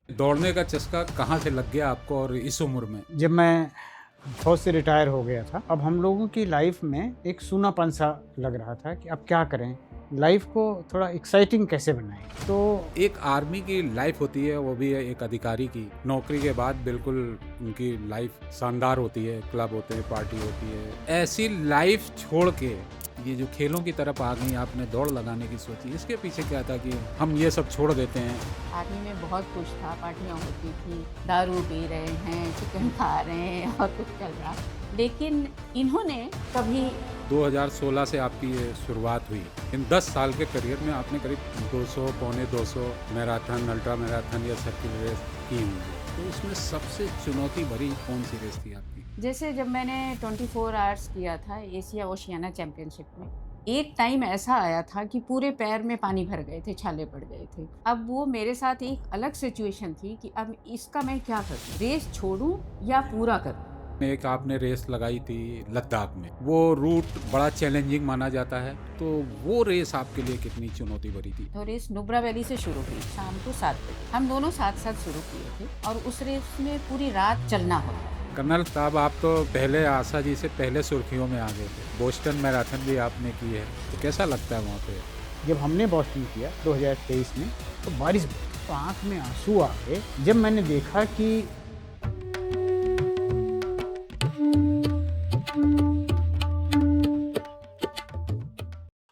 दौड़ने का चस्का कहाँ से लग गया आपको और इस उम्र में? जब मैं फौज से रिटायर हो गया था, अब हम लोगों की लाइफ में एक सूनापन सा लग रहा था कि अब क्या करें, लाइफ को थोड़ा एक्साइटिंग कैसे बनाएं। तो एक आर्मी की लाइफ होती है, वो भी है एक अधिकारी की। नौकरी के बाद बिल्कुल उनकी लाइफ शानदार होती है, क्लब होते हैं, पार्टी होती है। ऐसी लाइफ छोड़ के ये जो खेलों की तरफ आ गई, आपने दौड़ लगाने की सोची, इसके पीछे क्या था कि हम ये सब छोड़ देते हैं? आर्मी में बहुत कुछ था, पार्टियाँ होती थी, दारू पी रहे हैं, चिकन खा रहे हैं और कुछ चल रहा। लेकिन इन्होंने कभी 2016 से आपकी ये शुरुआत हुई। इन 10 साल के करियर में आपने करीब 200, पौने 200 मैराथन, अल्ट्रा मैराथन या सर्किल रेस की होंगी। तो उसमें सबसे चुनौती भरी कौन सी रेस थी आपकी? जैसे जब मैंने 24 आवर्स किया था एशिया ओशियाना चैंपियनशिप में, एक टाइम ऐसा आया था कि पूरे पैर में पानी भर गए थे, छाले पड़ गए थे। अब वो मेरे साथ एक अलग सिचुएशन थी कि अब इसका मैं क्या करूँ? रेस छोड़ूँ या पूरा करूँ? एक आपने रेस लगाई थी लद्दाख में, वो रूट बड़ा चैलेंजिंग माना जाता है, तो वो रेस आपके लिए कितनी चुनौती भरी थी? तो रेस नुब्रा वैली से शुरू हुई शाम को 7 बजे। हम दोनों साथ साथ शुरू किए थे और उस रेस में पूरी रात चलना होता। कर्नल साहब, आप तो पहले आशा जी से पहले सुर्खियों में आ गए थे। बोस्टन मैराथन भी आपने की है, तो कैसा लगता है वहाँ पे? जब हमने बॉस्टन किया 2023 में, तो बारिश तो आंख में आंसू आ गए जब मैंने देखा कि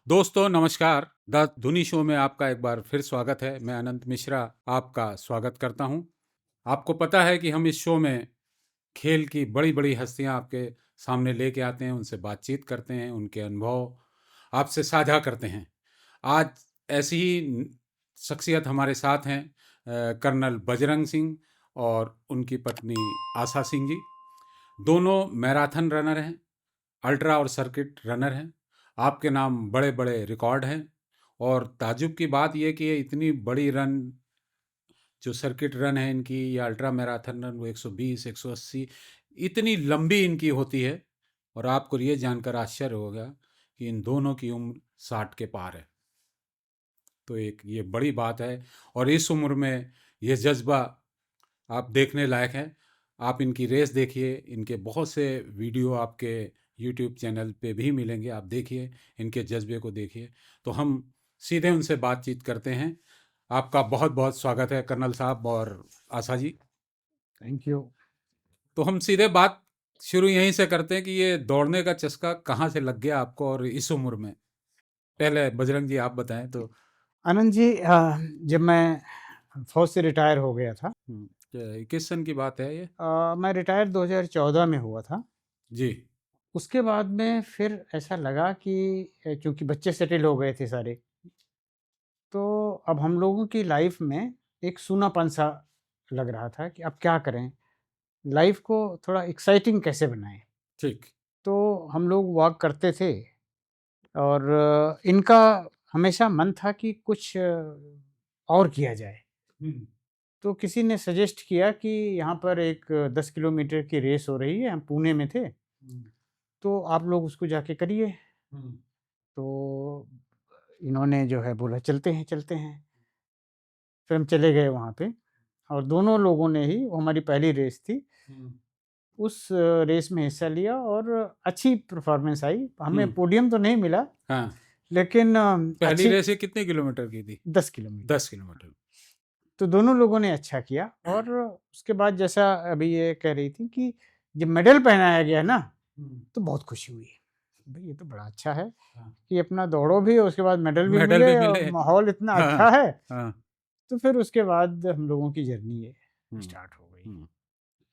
दोस्तों नमस्कार, द धुनी शो में आपका एक बार फिर स्वागत है। मैं अनंत मिश्रा आपका स्वागत करता हूं। आपको पता है कि हम इस शो में खेल की बड़ी बड़ी हस्तियां आपके सामने लेके आते हैं, उनसे बातचीत करते हैं, उनके अनुभव आपसे साझा करते हैं। आज ऐसी ही शख्सियत हमारे साथ हैं, कर्नल बजरंग सिंह और उनकी पत्नी आशा सिंह जी। दोनों मैराथन रनर हैं, अल्ट्रा और सर्किट रनर हैं। आपके नाम बड़े बड़े रिकॉर्ड हैं, और ताजुब की बात यह कि ये इतनी बड़ी रन, जो सर्किट रन है इनकी या अल्ट्रा मैराथन रन, वो 120, 180 इतनी लंबी इनकी होती है। और आपको ये जानकर आश्चर्य होगा कि इन दोनों की उम्र 60 के पार है। तो एक ये बड़ी बात है, और इस उम्र में ये जज्बा आप देखने लायक है। आप इनकी रेस देखिए, इनके बहुत से वीडियो आपके यूट्यूब चैनल पे भी मिलेंगे, आप देखिए, इनके जज्बे को देखिए। तो हम सीधे उनसे बातचीत करते हैं। आपका बहुत बहुत स्वागत है कर्नल साहब और आशा जी। Thank you. तो हम सीधे बात शुरू यहीं से करते हैं कि ये दौड़ने का चस्का कहाँ से लग गया आपको और इस उम्र में? पहले बजरंग जी आप बताएं तो। आनंद जी, जब मैं फौज से रिटायर हो गया था, किस सन की बात है ये? मैं रिटायर 2014 में हुआ था। जी। उसके बाद में फिर ऐसा लगा कि चूंकि बच्चे सेटल हो गए थे सारे, तो अब हम लोगों की लाइफ में एक सूनापन सा लग रहा था कि अब क्या करें, लाइफ को थोड़ा एक्साइटिंग कैसे बनाएं। ठीक। तो हम लोग वॉक करते थे और इनका हमेशा मन था कि कुछ और किया जाए। हम्म। तो किसी ने सजेस्ट किया कि यहाँ पर एक 10 किलोमीटर की रेस हो रही है, हम पुणे में थे, हम्म। तो आप लोग उसको जाके करिए। हम्म। तो इन्होंने जो है बोला चलते हैं चलते हैं। फिर हम चले गए वहाँ पे, और दोनों लोगों ने ही, वो हमारी पहली रेस थी, हम्म। उस रेस में हिस्सा लिया और अच्छी परफॉर्मेंस आई। हमें हम्म। पोडियम तो नहीं मिला, हाँ। लेकिन पहली अच्छी रेस ये कितने किलोमीटर की थी? 10 किलोमीटर। 10 किलोमीटर। तो दोनों लोगों ने अच्छा किया, और उसके बाद जैसा अभी ये कह रही थी कि जब मेडल पहनाया गया ना, तो बहुत खुशी हुई। भाई ये तो बड़ा अच्छा है हाँ। कि अपना दौड़ो भी और उसके बाद मेडल भी मेडल भी मिले, और मिले। माहौल इतना हाँ। अच्छा है। हाँ। तो फिर उसके बाद हम लोगों की जर्नी है हम्म। स्टार्ट हो गई। हम्म।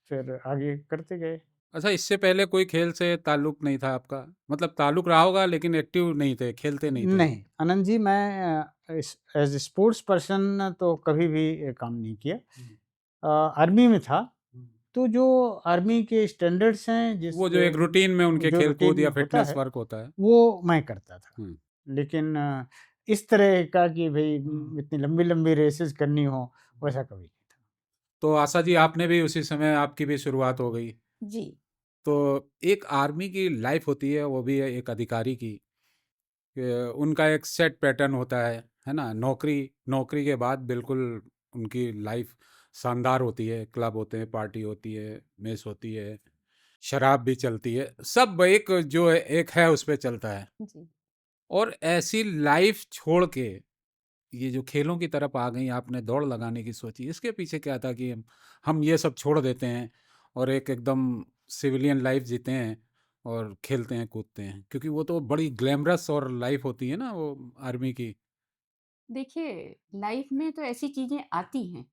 फिर आगे करते गए। अच्छा, इससे पहले कोई खेल से ताल्लुक नहीं था आपका? मतलब ताल्लुक रहा होगा, लेकिन एक्टिव नहीं थे, खेलते नहीं थे। नहीं आनंद जी, मैं एज स्पोर्ट्स पर्सन तो कभी भी काम नहीं किया। हम्म। आर्मी में था, हम्म। तो जो आर्मी के स्टैंडर्ड्स हैं, वो जो एक रूटीन में उनके जो खेल कूद रूटीन या होता फिटनेस है, वर्क होता है। वो मैं करता था। हम्म। लेकिन इस तरह का कि भई हम्म। इतनी लंबी-लंबी रेसेज़ करनी हो, वैसा कभी नहीं था। तो आशा जी, आपने भी उसी समय आपकी भी शुरुआत हो गई। जी। तो एक आर्मी की लाइफ होती है, वो भी है एक अधिकारी की, कि उनका एक सेट पैटर्न होता है ना? नौकरी नौकरी के बाद बिल्कुल उनकी लाइफ शानदार होती है, क्लब होते हैं, पार्टी होती है, मेस होती है, शराब भी चलती है, सब एक जो है एक है उस पे चलता है। जी। और ऐसी लाइफ छोड़ के ये जो खेलों की तरफ आ गई, आपने दौड़ लगाने की सोची, इसके पीछे क्या था कि हम ये सब छोड़ देते हैं और एक एकदम सिविलियन लाइफ जीते हैं और खेलते हैं कूदते हैं, क्योंकि वो तो बड़ी ग्लैमरस और लाइफ होती है ना वो आर्मी की। देखिए, लाइफ में तो ऐसी चीज़ें आती हैं,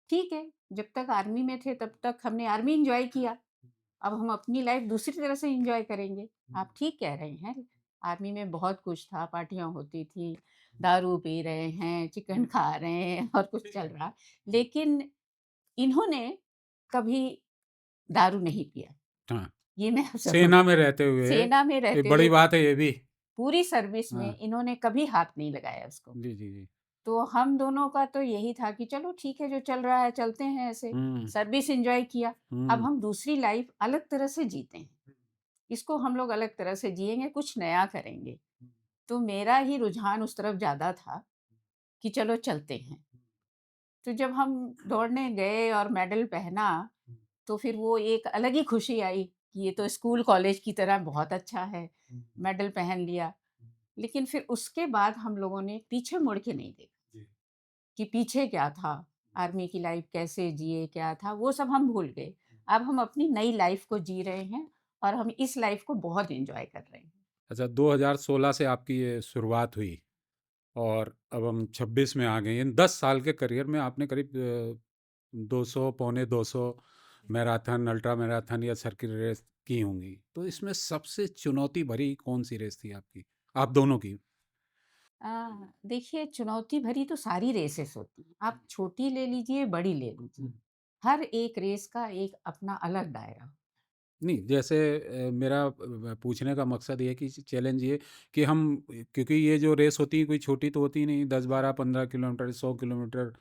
ठीक है, जब तक आर्मी में थे तब तक हमने आर्मी एन्जॉय किया, अब हम अपनी लाइफ दूसरी तरह से एन्जॉय करेंगे। आप ठीक कह रहे हैं, आर्मी में बहुत कुछ था, पार्टियाँ होती थी, दारू पी रहे हैं, चिकन खा रहे हैं और कुछ चल रहा है। लेकिन इन्होंने कभी दारू नहीं पिया, हाँ, ये मैं आपसे सेना बोलूँ। में रहते हुए सेना में ये रहते बड़ी हुए बात है ये भी। पूरी सर्विस में हाँ, इन्होंने कभी हाथ नहीं लगाया उसको। जी जी जी। तो हम दोनों का तो यही था कि चलो ठीक है, जो चल रहा है चलते हैं ऐसे, सर्विस एन्जॉय किया। अब हम दूसरी लाइफ अलग तरह से जीते हैं, इसको हम लोग अलग तरह से जिएँगे, कुछ नया करेंगे। तो मेरा ही रुझान उस तरफ ज़्यादा था कि चलो चलते हैं। तो जब हम दौड़ने गए और मेडल पहना, तो फिर वो एक अलग ही खुशी आई कि ये तो स्कूल कॉलेज की तरह बहुत अच्छा है, मेडल पहन लिया। लेकिन फिर उसके बाद हम लोगों ने पीछे मुड़ के नहीं देखा कि पीछे क्या था, आर्मी की लाइफ कैसे जिए, क्या था, वो सब हम भूल गए। अब हम अपनी नई लाइफ को जी रहे हैं और हम इस लाइफ को बहुत एन्जॉय कर रहे हैं। अच्छा, 2016 से आपकी ये शुरुआत हुई और अब हम 26 में आ गए। इन 10 साल के करियर में आपने करीब 200 पौने 200 मैराथन, अल्ट्रा मैराथन या सर्किट रेस की होंगी। तो इसमें सबसे चुनौती भरी कौन सी रेस थी आपकी, आप दोनों की? अ, देखिए, चुनौती भरी तो सारी रेसेस होती हैं। आप छोटी ले लीजिए, बड़ी ले लीजिए। हर एक रेस का एक अपना अलग दायरा। नहीं, जैसे मेरा पूछने का मकसद ये है कि चैलेंज ये कि हम, क्योंकि ये जो रेस होती है कोई छोटी तो होती नहीं, 10 12 15 किलोमीटर, 100 किलोमीटर,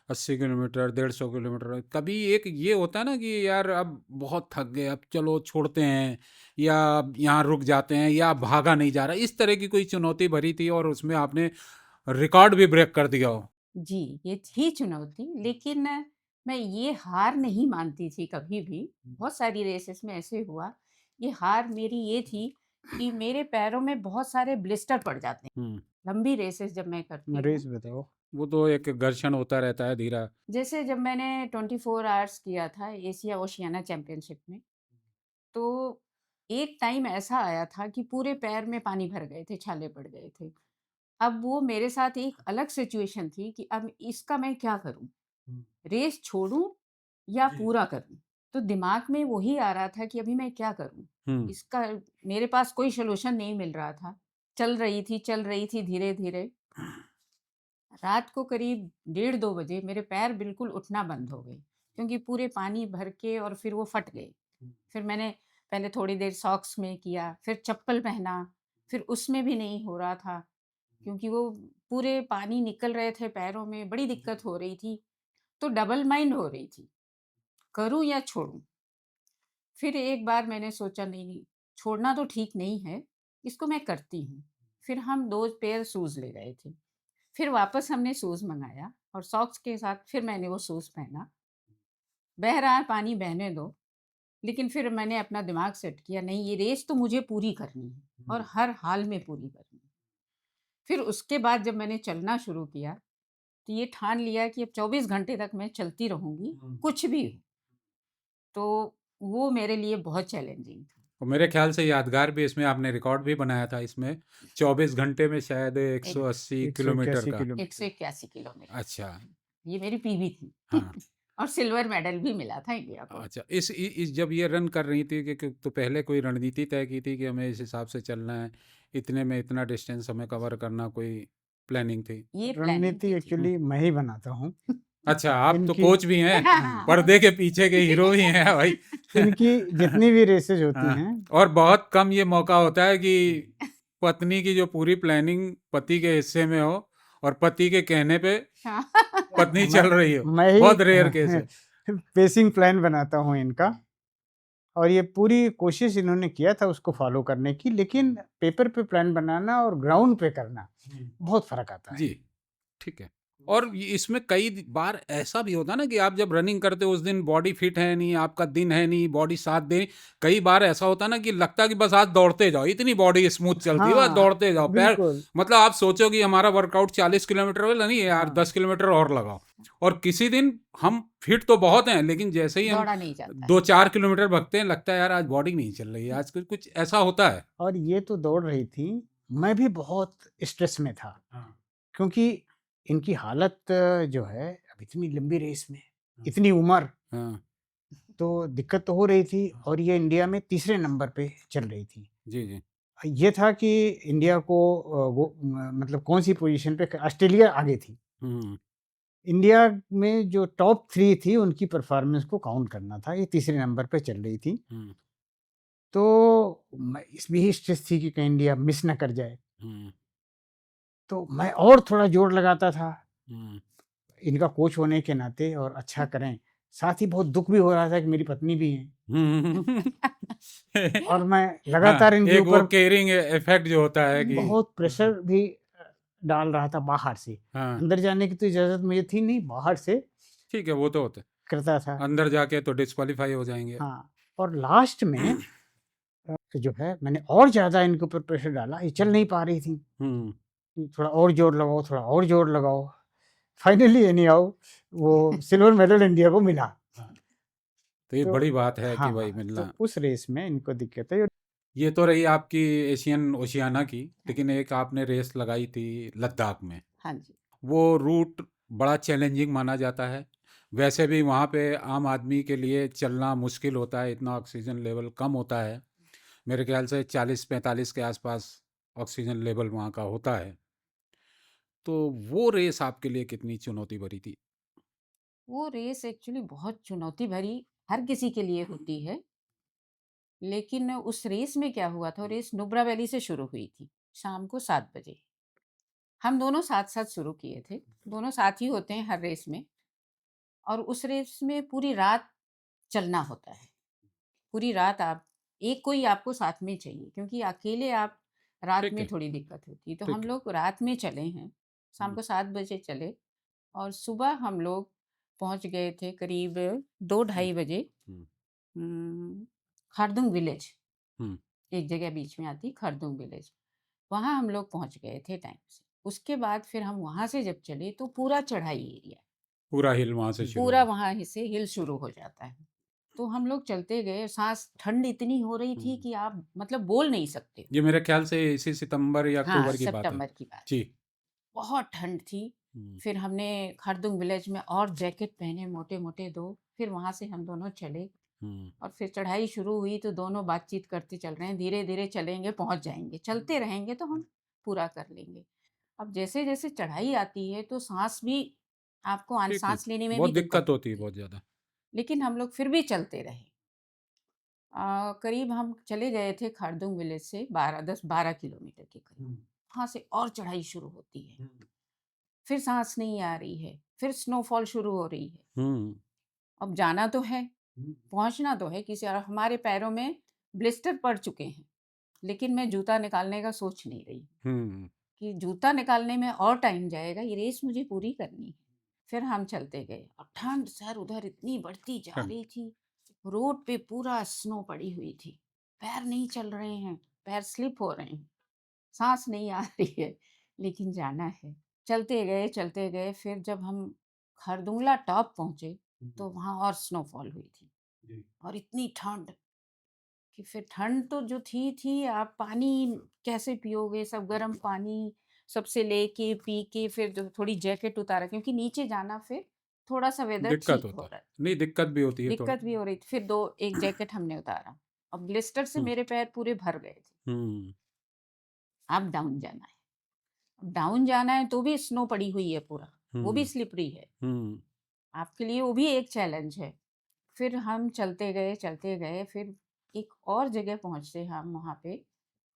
80 किलोमीटर, 150 किलोमीटर। कभी एक ये होता है ना कि यार अब बहुत थक गए, अब चलो छोड़ते हैं, या अब यहाँ रुक जाते हैं, या भागा नहीं जा रहा, इस तरह की कोई चुनौती भरी थी और उसमें आपने रिकॉर्ड भी ब्रेक कर दिया हो? जी, ये थी चुनौती, लेकिन मैं ये हार नहीं मानती थी कभी भी। बहुत सारी रेसेस में ऐसे हुआ, ये हार मेरी ये थी कि मेरे पैरों में बहुत सारे ब्लिस्टर पड़ जाते हैं। हम्म, लंबी रेसेस जब मैं करती हूँ, रेस बताओ। वो तो एक घर्षण होता रहता है धीरा। जैसे जब मैंने 24 आवर्स किया था एशिया ओशियाना चैंपियनशिप में, तो एक टाइम ऐसा आया था कि पूरे पैर में पानी भर गए थे, छाले पड़ गए थे। अब वो मेरे साथ एक अलग सिचुएशन थी कि अब इसका मैं क्या करूँ? रेस छोड़ूँ या पूरा करूँ? तो दिमाग में वही आ रहा था कि अभी मैं क्या करूँ? हम्म, इसका मेरे पास कोई सॉल्यूशन नहीं मिल रहा था। चल रही थी धीरे-धीरे। रात को करीब डेढ़ 2 बजे मेरे पैर बिल्कुल उठना बंद हो गए, क्योंकि पूरे पानी भर के और फिर वो फट गए। फिर मैंने पहले थोड़ी देर सॉक्स में किया, फिर चप्पल पहना, फिर उसमें भी नहीं हो रहा था, क्योंकि वो पूरे पानी निकल रहे थे पैरों में, बड़ी दिक्कत हो रही थी। तो डबल माइंड हो रही थी, करूँ या छोड़ूँ? फिर एक बार मैंने सोचा नहीं, छोड़ना तो ठीक नहीं है, इसको मैं करती हूँ। फिर हम 2 पेयर शूज़ ले गए थे। फिर वापस हमने शूज़ मँगाया और सॉक्स के साथ फिर मैंने वो शूज़ पहना। बह रहा है पानी, बहने दो। लेकिन फिर मैंने अपना दिमाग सेट किया, नहीं, ये रेस तो मुझे पूरी करनी है और हर हाल में पूरी करनी है। फिर उसके बाद जब मैंने चलना शुरू किया, तो ये ठान लिया कि अब 24 घंटे तक मैं चलती रहूँगी, कुछ भी हो। तो वो मेरे लिए बहुत चैलेंजिंग था। और मेरे ख्याल से यादगार भी, इसमें आपने रिकॉर्ड भी बनाया था इसमें, 24 घंटे में शायद एक 180 181 किलोमीटर का। Kilometre 181 kilometre. अच्छा। ये मेरी पीबी थी। हाँ। और सिल्वर मेडल भी मिला था इंडिया को। अच्छा, इस जब ये रन कर रही थी कि तो पहले कोई रणनीति तय की थी कि हमें इस हिसाब से चलना है, इतने में इतना डिस्टेंस हमें कवर करना, कोई प्लानिंग थी? ये प्लानिंग रणनीति की थी। एक्चुअली मैं ही बनाता हूँ। अच्छा, आप तो इनकी कोच भी हैं, पर्दे के पीछे के हीरो भी हैं भाई। इनकी जितनी भी रेसेज होती हाँ, हैं, और बहुत कम ये मौका होता है कि पत्नी की जो पूरी प्लानिंग पति के हिस्से में हो और पति के कहने पे हाँ। पत्नी चल रही हो। मैं ही बहुत रेयर केस है। पेसिंग प्लान बनाता हूँ इनका, और ये पूरी कोशिश इन्होंने किया था उसको फॉलो करने की, लेकिन पेपर पे प्लान बनाना और ग्राउंड पे करना बहुत फर्क आता है। जी, ठीक है। और इसमें कई बार ऐसा भी होता है ना कि आप जब रनिंग करते हो उस दिन बॉडी फिट है नहीं, आपका दिन है नहीं, बॉडी साथ दे नहीं। कई बार ऐसा होता है ना कि लगता है कि बस आज दौड़ते जाओ, इतनी बॉडी स्मूथ चलती है, बस हाँ, दौड़ते जाओ। पैर बिल्कुल। मतलब आप सोचो कि हमारा वर्कआउट 40 किलोमीटर वाला नहीं है यार, हाँ। 10 किलोमीटर और लगाओ। और किसी दिन हम फिट तो बहुत हैं, लेकिन जैसे ही हम दौड़ा नहीं जाता है। 2-4 किलोमीटर भागते हैं, लगता है यार आज बॉडी नहीं चल रही है, आज कुछ ऐसा होता है। और ये तो दौड़ रही थी, मैं भी बहुत स्ट्रेस में था, क्योंकि इनकी हालत जो है अब इतनी लंबी रेस में, इतनी उम्र, हाँ, तो दिक्कत तो हो रही थी। और ये इंडिया में तीसरे नंबर पे चल रही थी। जी, जी। ये था कि इंडिया को मतलब कौन सी पोजीशन पे, ऑस्ट्रेलिया आगे थी। हुँ, इंडिया में जो टॉप 3 थी उनकी परफॉर्मेंस को काउंट करना था, ये तीसरे नंबर पे चल रही थी। हुँ, तो इसमें ही स्ट्रेस थी कि कहीं इंडिया मिस ना कर जाए। हुँ, तो मैं और थोड़ा जोर लगाता था हुँ। इनका कोच होने के नाते, और अच्छा करें। साथ ही बहुत दुख भी हो रहा था कि मेरी पत्नी भी है, और मैं लगातार हाँ, इनके एक वो ऊपर केयरिंग इफ़ेक्ट जो होता है कि बहुत प्रेशर भी डाल रहा था बाहर से। हाँ, अंदर जाने की तो इजाज़त मुझे थी नहीं, बाहर से ठीक है, वो तो होता है। करता था। अंदर जाके तो डिस्क्वालीफाई हो जाएँगे। हाँ, और लास्ट में जो है मैंने और ज़्यादा इनके ऊपर प्रेशर डाला, ये चल नहीं पा रही थी। हुँ, कि थोड़ा और जोर लगाओ, थोड़ा और जोर लगाओ। फाइनली एनी हाउ वो सिल्वर मेडल इंडिया को मिला। तो ये तो बड़ी बात है कि भाई हाँ, मिलना। तो उस रेस में इनको दिक्कत है। ये तो रही आपकी एशियन ओशियाना की, लेकिन एक आपने रेस लगाई थी लद्दाख में। हाँ जी। वो रूट बड़ा चैलेंजिंग माना जाता है। वैसे भी वहाँ पे आम आदमी के लिए चलना मुश्किल होता है, इतना ऑक्सीजन लेवल कम होता है। मेरे ख्याल से 40-45 के आसपास ऑक्सीजन लेवल वहाँ का होता है। तो वो रेस आपके लिए कितनी चुनौती भरी थी? वो रेस एक्चुअली बहुत चुनौती भरी हर किसी के लिए होती है। लेकिन उस रेस में क्या हुआ था, वो रेस नुब्रा वैली से शुरू हुई थी, शाम को 7 बजे। हम दोनों साथ-साथ शुरू किए थे। दोनों साथ ही होते हैं हर रेस में, और उस रेस में पूरी रात चलना होता है। पूरी रात आप एक कोई आपको साथ में चाहिए, क्योंकि अकेले आप रात ठीक में है, थोड़ी दिक्कत होती है। तो हम ठीक है। लोग रात में चले हैं, शाम हुँ, को 7 बजे चले, और सुबह हम लोग पहुँच गए थे करीब 2 हुँ, ढाई बजे हुँ, खारदुंग विलेज, हुँ। एक जगह बीच में आती खारदुंग विलेज, वहाँ हम लोग पहुँच गए थे टाइम से। उसके बाद फिर हम वहाँ से जब चले तो पूरा चढ़ाई एरिया, पूरा हिल वहाँ से शुरू पूरा हुआ। वहाँ से हिल शुरू हो जाता है। तो हम लोग चलते गए, साँस ठंड इतनी हो रही थी हुँ। कि आप मतलब बोल नहीं सकते। ये मेरे ख्याल से इसी सितंबर या हाँ, अक्टूबर की बात है। सितंबर की बात है। जी। बहुत ठंड थी। हुँ, फिर हमने खारदुंग विलेज में और जैकेट पहने मोटे-मोटे 2, फिर वहाँ से हम दोनों चले, हुँ, और फिर चढ़ाई शुरू हुई तो दोनों बातचीत करते चल रहे हैं, धीरे-धीरे चलेंगे, पहुँच जाएँगे, चलते रहेंगे तो हम पूरा कर लेंगे। अब जैसे-जैसे चढ़ाई आती है तो साँस भी आपको ठीक है। साँस लेने में भी बहुत दिक्कत दिक्कत होती है, होती है, बहुत ज़्यादा। लेकिन हम लोग फिर भी चलते रहे। करीब हम चले गए थे खारदुंग विलेज से 10-12 किलोमीटर के करीब। हुँ, वहाँ से और चढ़ाई शुरू होती है। हुँ, फिर साँस नहीं आ रही है, फिर स्नोफॉल शुरू हो रही है। हुँ, अब जाना तो है, हुँ, पहुँचना तो है किसी, और हमारे पैरों में ब्लिस्टर पड़ चुके हैं। लेकिन मैं जूता निकालने का सोच नहीं रही हुँ, कि जूता निकालने में और टाइम जाएगा, ये रेस मुझे पूरी करनी है। फिर हम चलते गए, और ठंड सर उधर इतनी बढ़ती जा ठंड। रही थी, रोड पे पूरा स्नो पड़ी हुई थी, पैर नहीं चल रहे हैं, पैर स्लिप हो रहे हैं, सांस नहीं आ रही है, लेकिन जाना है। चलते गए, फिर जब हम खरदुंगला टॉप पहुंचे हुँ, तो वहाँ और स्नोफॉल हुई थी, जी। और इतनी ठंड कि फिर ठंड तो जो थी आप पानी कैसे पियोगे, सब गर्म पानी सबसे लेके पी के फिर जो थोड़ी जैकेट उतारा, क्योंकि नीचे जाना फिर थोड़ा सा वेदर दिक्कत ठीक हो होता है। रहा है, नहीं, दिक्कत भी होती है थोड़ा। दिक्कत भी हो रही थी। फिर दो एक जैकेट हमने उतारा, और ब्लिस्टर से हुँ, मेरे पैर पूरे भर गए थे। हुँ, अब डाउन जाना है, अब डाउन जाना है तो भी स्नो पड़ी हुई है पूरा, वो भी हुँ, स्लिपरी है, हुँ, आपके लिए वो भी एक चैलेंज है। फिर हम चलते गए, फिर एक और जगह पहुंचे हम वहाँ पे,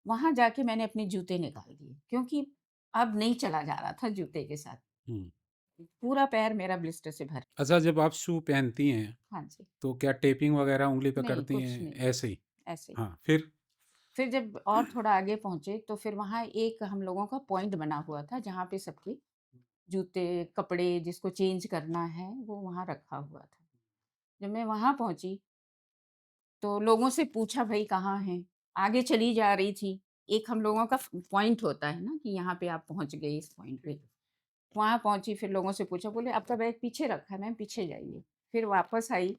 वहाँ जाके मैंने अपने जूते निकाल दिए, क्योंकि अब नहीं चला जा रहा था जूते के साथ। हुँ। पूरा पैर मेरा ब्लिस्टर से भर, अच्छा, जब आप शू पहनती हैं, हाँ जी। तो क्या टेपिंग वगैरह उँगली पे नहीं, करती कुछ हैं, नहीं, ऐसे ही? ऐसे ही। हाँ, फिर? फिर जब और थोड़ा आगे पहुँचे तो फिर वहाँ एक हम लोगों का पॉइंट बना हुआ था, जहाँ पे सबकी जूते, कपड़े जिसको चेंज करना है वो वहाँ रखा हुआ था। जब मैं वहाँ पहुँची तो लोगों से पूछा भाई कहाँ हैं? आगे चली जा रही थी। एक हम लोगों का पॉइंट होता है ना कि यहाँ पे आप पहुँच गए इस पॉइंट पे। वहाँ पहुँची फिर लोगों से पूछा, बोले आपका बैग पीछे रखा है मैम, पीछे जाइए। फिर वापस आई,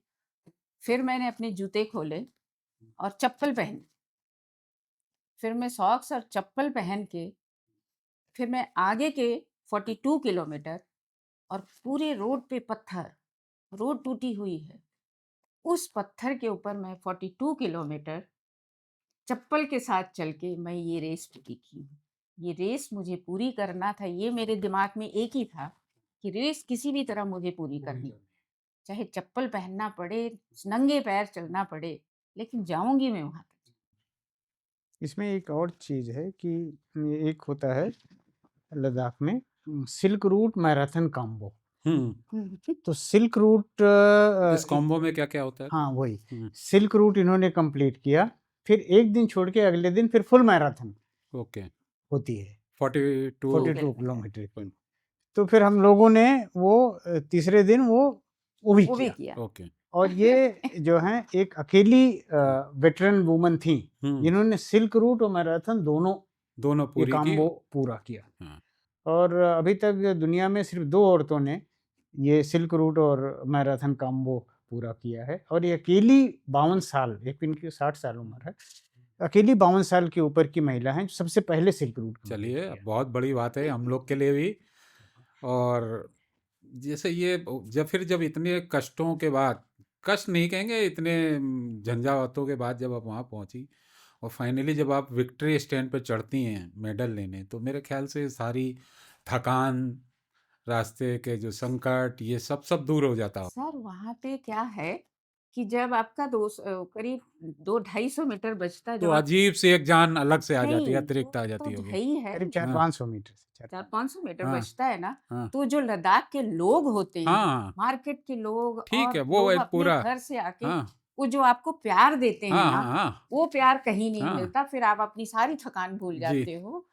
फिर मैंने अपने जूते खोले और चप्पल पहनी। फिर मैं सॉक्स और चप्पल पहन के फिर मैं आगे के 42 किलोमीटर, और पूरे रोड पे पत्थर, रोड टूटी हुई है। उस पत्थर के ऊपर मैं 42 किलोमीटर चप्पल के साथ चल के मैं ये रेस पूरी की हूँ। ये रेस मुझे पूरी करना था, ये मेरे दिमाग में एक ही था कि रेस किसी भी तरह मुझे पूरी करनी है। चाहे चप्पल पहनना पड़े, नंगे पैर चलना पड़े, लेकिन जाऊँगी मैं वहाँ तक। इसमें एक और चीज़ है कि एक होता है लद्दाख में सिल्क रूट मैराथन कॉम्बो। तो सिल्क रूट इस कॉम्बो में क्या-क्या होता है? हाँ वही हुँ, सिल्क रूट इन्होंने कंप्लीट किया, फिर एक दिन छोड़ के अगले दिन फिर फुल मैराथन ओके। होती है 42 42 किलोमीटर की। तो फिर हम लोगों ने वो तीसरे दिन वो भी वो भी किया। किया। ओके। और ये जो है एक अकेली वेटरन वुमन थी हुँ, जिन्होंने सिल्क रूट और मैराथन दोनों दोनों ये पूरी की। कॉम्बो पूरा किया। हाँ, और अभी तक दुनिया में सिर्फ 2 औरतों ने ये सिल्क रूट और मैराथन कॉम्बो पूरा किया है। और ये अकेली 52 साल, एक इनकी 60 साल उम्र है, अकेली 52 साल के ऊपर की महिला हैं जो सबसे पहले सिल्क रूट कंप्लीट चलिए किया। बहुत बड़ी बात है हम लोग के लिए भी। और जैसे ये जब इतने कष्टों के बाद, कष्ट नहीं कहेंगे, इतने झंझावातों के बाद जब आप वहाँ पहुँची और फाइनली जब आप विक्ट्री स्टैंड पे चढ़ती हैं मेडल लेने, तो मेरे ख्याल से सारी थकान, रास्ते के जो संकट, ये सब दूर हो जाता हो। सर वहाँ पे क्या है कि जब आपका करीब 200-250 मीटर बचता है, तो जब आप अजीब सी एक जान अलग से आ जाती है, नहीं, अतिरिक्त आ वो जाती तो होगी। है ही है। करीब हाँ, 400-500 मीटर से 400 400-500 मीटर हाँ, बचता है ना, हाँ, तो जो लद्दाख के लोग होते हैं, हाँ, मार्केट के लोग ठीक और है, वो लोग एक अपने पूरा। घर से आके हाँ, वो जो आपको प्यार देते हैं हाँ, ना, हाँ, हाँ, वो प्यार कहीं नहीं हाँ, मिलता। फिर आप अपनी सारी थकान भूल जी। जाते हो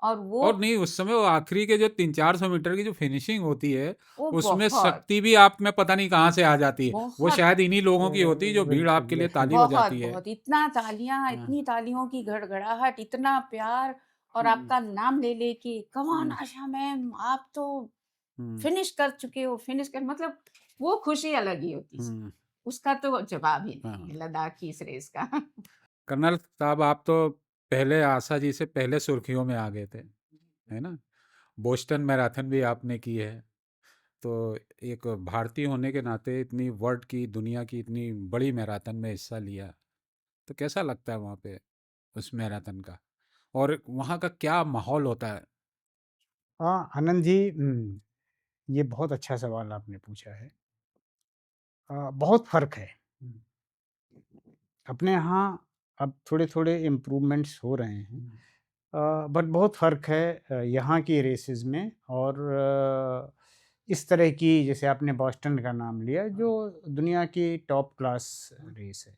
और वो और नहीं, उस समय वो आखिरी के जो 300-400 मीटर की जो फिनिशिंग होती है, वो उसमें बहुत, शक्ति भी आप में पता नहीं कहाँ से आ जाती है। वो बहुत, शायद इन्हीं लोगों की होती है जो भीड़ बिल्कुल आपके लिए बिल्कुल। ताली बहुत, बजाती है। बहुत इतना तालियाँ, हाँ, इतनी तालियों की गड़गड़ाहट, इतना प्यार और हुँ, आपका नाम ले लेके, come on hmm, Asha ma'am, आप तो हुँ, फिनिश कर चुके हो, फिनिश कर, मतलब वो खुशी अलग ही होती है। हुँ, उसका तो जवाब ही नहीं हाँ। है लद्दाख की इस रेस का। कर्नल साहब, आप तो पहले आशा जी से पहले सुर्खियों में आ गए थे, है ना? बोस्टन मैराथन भी आपने की है। तो एक भारतीय होने के नाते इतनी वर्ल्ड की, दुनिया की इतनी बड़ी मैराथन में हिस्सा लिया, तो कैसा लगता है वहाँ पे उस मैराथन का? और वहाँ का क्या माहौल होता है? हाँ, आनंद जी, ये बहुत अच्छा सवाल आपने पूछा है। बहुत फ़र्क है। अपने यहाँ अब थोड़े-थोड़े इम्प्रूवमेंट्स हो रहे हैं। बट बहुत फ़र्क है यहाँ की रेसेस में और इस तरह की, जैसे आपने बॉस्टन का नाम लिया, जो दुनिया की टॉप क्लास रेस है।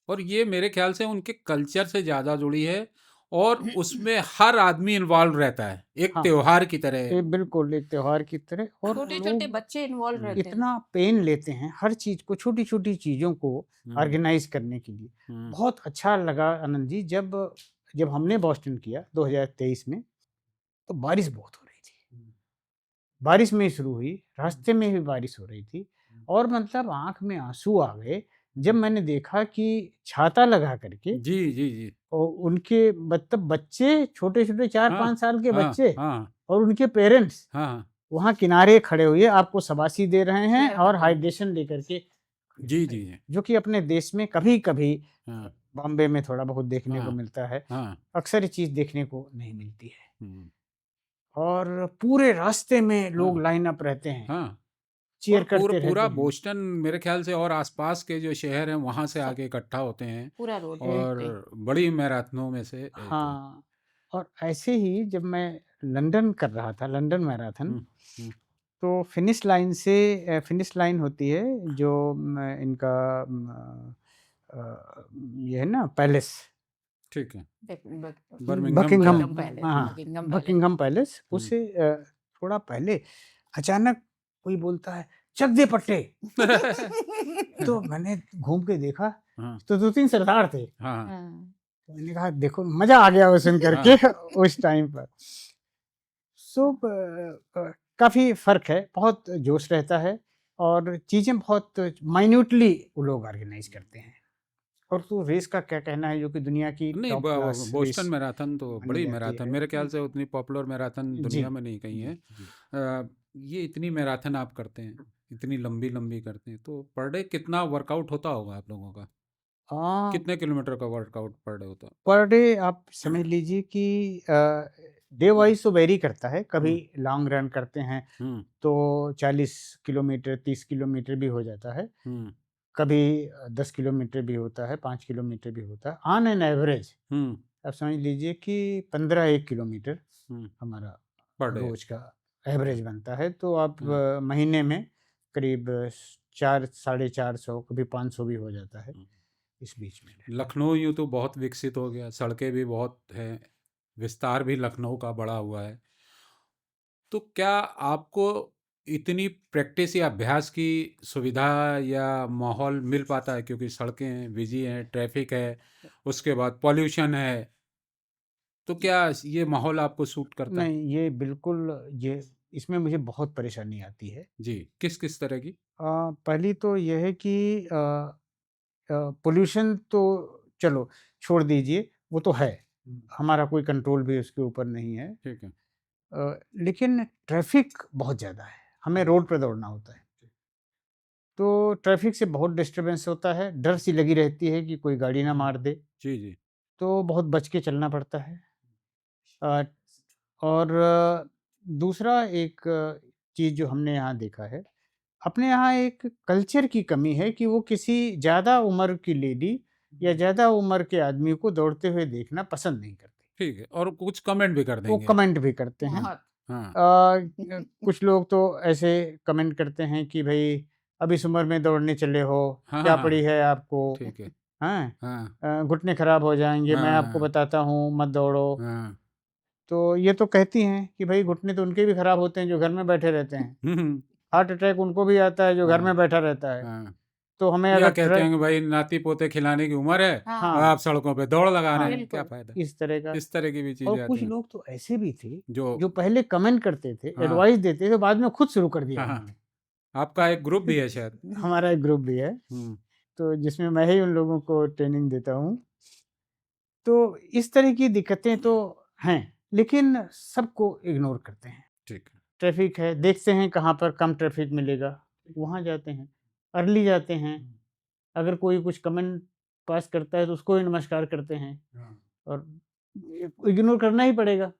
और ये मेरे ख्याल से उनके कल्चर से ज़्यादा जुड़ी है और उसमें हर आदमी इन्वॉल्व रहता है, एक हाँ, त्योहार की तरह। ये बिल्कुल एक त्योहार की तरह। और छोटे-छोटे लोग बच्चे इन्वॉल्व हुँ, रहते हैं। इतना पेन लेते हैं हर चीज़ को, छोटी-छोटी चीज़ों को हुँ, ऑर्गेनाइज़ करने के लिए। हुँ, बहुत अच्छा लगा आनंद जी, जब जब हमने बॉस्टन किया 2023 में, तो बारिश बहुत हो रही थी। बारिश में ही शुरू हुई, रास्ते में भी बारिश हो रही थी और मतलब आँख में आँसू आ गए जब मैंने देखा कि छाता लगा करके जी, जी, जी। उनके मतलब बच्चे, छोटे-छोटे हाँ, 4-5 साल के हाँ, बच्चे हाँ, और उनके पेरेंट्स हाँ, हाँ। वहाँ किनारे खड़े हुए आपको शाबाशी दे रहे हैं शेयर कर और रहे हैं। हाइड्रेशन लेकर के खड़े जी, हैं, जी, जी। जो कि अपने देश में कभी-कभी हाँ, बॉम्बे में थोड़ा बहुत देखने को हाँ, मिलता है। हाँ, अक्सर ये चीज़ देखने को नहीं मिलती है। हुँ, और पूरे रास्ते में लोग हाँ, लाइन अप रहते हैं, हाँ। और चीयर करते पूरा रहते हैं। बोस्टन मेरे ख्याल से और आसपास के जो शहर हैं वहाँ से सब आके इकट्ठा होते हैं पूरा रोड और पे। बड़ी मैराथनों में से एक है। हाँ, और ऐसे ही जब मैं लंदन कर रहा था, लंदन मैराथन, हुँ, हुँ, तो फिनिश लाइन होती है जो इनका ये है ना पैलेस, ठीक है। बक बक बर्मिंघम बकिंघम, शायद। बकिंघम पैलेस, हाँ, हाँ, बकिंघम पैलेस। बकिंघम पैलेस, हुँ, उससे थोड़ा पहले अचानक कोई बोलता है, "चक दे पट्टे।" तो मैंने घूम के देखा, हाँ, तो 2-3 सरदार थे। हाँ, हाँ, तो मैंने कहा देखो मज़ा आ गया वो सुन कर के उस टाइम पर। सो काफ़ी फ़र्क है, बहुत जोश रहता है और चीज़ें बहुत माइन्यूटली वो लोग ऑर्गेनाइज़ करते हैं। और तो रेस का क्या कहना है, जो कि दुनिया की नहीं top class Boston race marathon तो मानी बड़ी जाती मैराथन है। मेरे ख्याल से उतनी पॉपुलर मैराथन जी, दुनिया में नहीं कहीं जी, है। जी। ये इतनी मैराथन आप करते हैं, इतनी लंबी लंबी करते हैं, तो पर डे कितना वर्कआउट होता होगा आप लोगों का? कितने किलोमीटर का वर्कआउट पर डे होता? पर डे आप समझ लीजिए कि डे वाइज़ तो वेरी करता है, कभी हम्म, लॉन्ग रन करते हैं हम्म, तो 40 किलोमीटर, 30 किलोमीटर भी हो जाता है। हम्म, कभी 10 किलोमीटर भी होता है, 5 किलोमीटर भी होता है। ऑन एन एवरेज हम्म, आप समझ लीजिए कि 15-1 किलोमीटर हम्म, हमारा पर डे। रोज़ का एवरेज बनता है। तो आप हाँ, महीने में करीब 4 साढ़े 400 कभी 500 भी हो जाता है, हम्म। इस बीच में रहता है। लखनऊ यूँ तो बहुत विकसित हो गया, सड़कें भी बहुत हैं, विस्तार भी लखनऊ का बड़ा हुआ है। तो क्या आपको इतनी प्रैक्टिस या अभ्यास की सुविधा या माहौल मिल पाता है, क्योंकि सड़कें हैं, बिजी हैं, ट्रैफिक है, उसके बाद पॉल्यूशन है, तो क्या ये माहौल आपको सूट करता है? नहीं, ये बिल्कुल ये इसमें मुझे बहुत परेशानी आती है। जी, किस किस तरह की? पहली तो ये है कि पॉल्यूशन तो चलो छोड़ दीजिए, वो तो है। हमारा कोई कंट्रोल भी उसके ऊपर नहीं है। ठीक है। लेकिन ट्रैफ़िक बहुत ज़्यादा है, हमें रोड पे दौड़ना होता है। तो ट्रैफ़िक से बहुत डिस्टर्बेंस होता है, डर सी लगी रहती है कि कोई गाड़ी ना मार दे, जी, जी। तो बहुत बच के चलना पड़ता है। अ, और दूसरा एक चीज़ जो हमने यहाँ देखा है, अपने यहाँ एक कल्चर की कमी है कि वो किसी ज़्यादा उम्र की लेडी या ज़्यादा उम्र के आदमी को दौड़ते हुए देखना पसंद नहीं करते। ठीक है, और कुछ कमेंट भी कर वो देंगे। कमेंट भी करते हैं। बहुत। हाँ, कुछ लोग तो ऐसे कमेंट करते हैं कि भई अब इस उम्र में दौड़ने चले हो, हाँ, हाँ, क्या हाँ, पड़ी है आपको? ठीक है। हैं? हाँ, घुटने खराब हो जाएँगे, मैं आपको हाँ, बताता हूँ मत दौड़ो। हाँ। तो ये तो कहती हैं कि भई घुटने तो उनके भी खराब होते हैं जो घर में बैठे रहते हैं। हुँ, हार्ट अटैक उनको भी आता है जो घर हाँ, में बैठा रहता है। हाँ। तो हमें या अगर कहते हैं कि भाई नाती-पोते खिलाने की उम्र है और हाँ, हाँ, आप सड़कों पे दौड़ लगा रहे हाँ, हैं, क्या बिल्कुल। फ़ायदा? इस तरह का। इस तरह की भी और चीज़ें आती कुछ हैं, लोग तो ऐसे भी थे, जो जो पहले कमेंट करते थे, हाँ, एडवाइस देते थे, बाद में खुद शुरू कर दिया हाँ, हाँ। उन्होंने। आपका एक ग्रुप भी है शायद? हमारा एक ग्रुप भी है, हुँ, तो जिसमें मैं ही उन लोगों को ट्रेनिंग देता हूँ। तो इस तरह की दिक्कतें तो हैं, लेकिन सबको इग्नोर करते हैं। ठीक है। ट्रैफ़िक है, देखते हैं कहाँ पर कम ट्रैफ़िक मिलेगा, वहाँ जाते हैं। अर्ली जाते हैं, अगर कोई कुछ कमेंट पास करता है तो उसको भी नमस्कार करते हैं और इग्नोर करना ही पड़ेगा,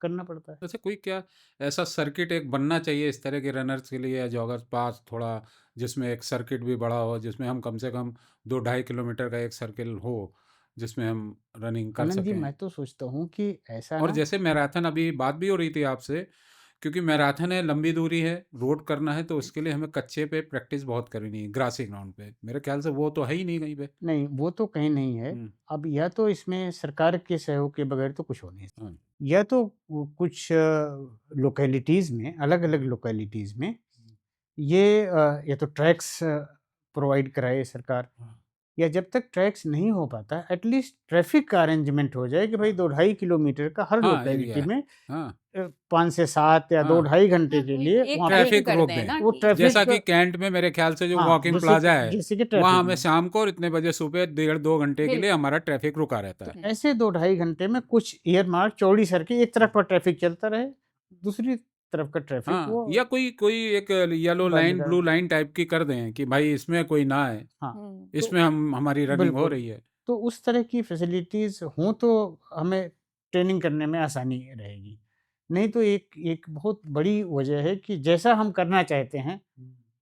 करना पड़ता है। वैसे कोई क्या ऐसा सर्किट एक बनना चाहिए इस तरह के रनर्स के लिए या जॉगर्स पास थोड़ा, जिसमें एक सर्किट भी बड़ा हो, जिसमें हम कम से कम 2 ढाई किलोमीटर का एक सर्किल हो, जिसमें हम रनिंग कर आनंद जी, सकें? मैं तो सोचता हूँ कि ऐसा और ना जैसे मैराथन अभी बात भी हो रही थी आपसे, क्योंकि मैराथन है, लंबी दूरी है, रोड करना है, तो उसके लिए हमें कच्चे पे प्रैक्टिस बहुत करनी है, ग्रासी ग्राउंड पे। मेरे ख्याल से वो तो है ही नहीं कहीं पे। नहीं, वो तो कहीं नहीं है। हुँ, अब या तो इसमें सरकार के सहयोग के बगैर तो कुछ हो नहीं सकता। हाँ, या तो कुछ लोकेलिटीज़ में, अलग-अलग लोकेलिटीज़ में ये या तो ट्रैक्स प्रोवाइड कराए सरकार, हाँ, या जब तक ट्रैक्स नहीं हो पाता एटलीस्ट ट्रैफ़िक का अरेंजमेंट हो जाए कि भाई 2 ढाई किलोमीटर का हर हाँ, एरिया लोकेलिटी है। में हाँ, 5 से 7 या 2 हाँ, ढाई घंटे हाँ, के कोई लिए एक वहाँ पे टाइम ट्रैफ़िक कर रोक दें दें। ना वो कि जैसा कि ट्रैफ़िक कैंट में मेरे ख्याल से जो हाँ, वॉकिंग जैसे प्लाज़ा कि है, जैसे कि वहाँ ट्रैफ़िक हमें में। शाम को और इतने बजे सुबह डेढ़ 2 घंटे के लिए बिल्कुल। हमारा ट्रैफ़िक रुका रहता है। तो हुँ, ऐसे 2 ढाई घंटे में कुछ ईयरमार्क चौड़ी सड़कें, एक तरफ पर ट्रैफ़िक चलता रहे, दूसरी तरफ का ट्रैफ़िक हाँ, वो या कोई कोई एक येलो बंद लाइन, कर ब्लू दें। लाइन टाइप की कर दें कि भाई इसमें कोई ना आए, हाँ, हुँ, तो इसमें हम हमारी रनिंग हो बिल्कुल, रही है। तो उस तरह की फैसिलिटीज़ हों तो हमें ट्रेनिंग करने में आसानी रहेगी। नहीं तो एक एक बहुत बड़ी वजह है कि जैसा हम करना चाहते हैं,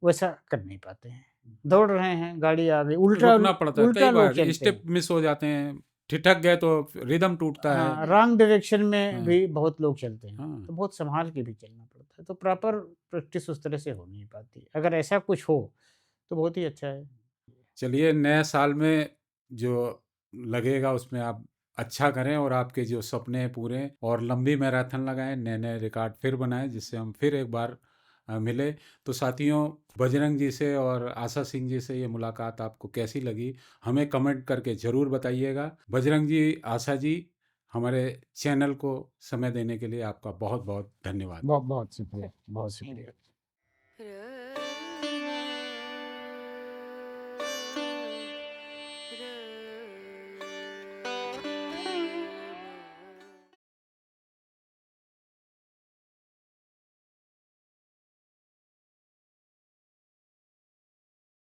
वैसा कर नहीं पाते हैं। दौड़ रहे हैं, गाड़ी आ गई, उल्टा रुकना पड़ता है कई उल्टा लोग बार, चलते स्टेप हैं। मिस हो जाते हैं, ठिठक गए तो रिदम टूटता है। हाँ, रॉन्ग डायरेक्शन में हाँ, भी बहुत लोग चलते हैं, हाँ, तो बहुत सँभाल के भी चलना पड़ता है, तो प्रॉपर प्रैक्टिस उस तरह से हो नहीं पाती। अगर ऐसा कुछ हो, तो बहुत ही अच्छा है। चलिए नए साल में जो लगेगा उसमें आप अच्छा करें और आपके जो सपने हैं पूरे और लंबी मैराथन लगाएं, नए नए रिकॉर्ड फिर बनाएं, जिससे हम फिर एक बार मिले। तो साथियों, बजरंग जी से और आशा सिंह जी से ये मुलाकात आपको कैसी लगी, हमें कमेंट करके ज़रूर बताइएगा। बजरंग जी, आशा जी, हमारे चैनल को समय देने के लिए आपका बहुत बहुत धन्यवाद। बहुत बहुत शुक्रिया, बहुत शुक्रिया।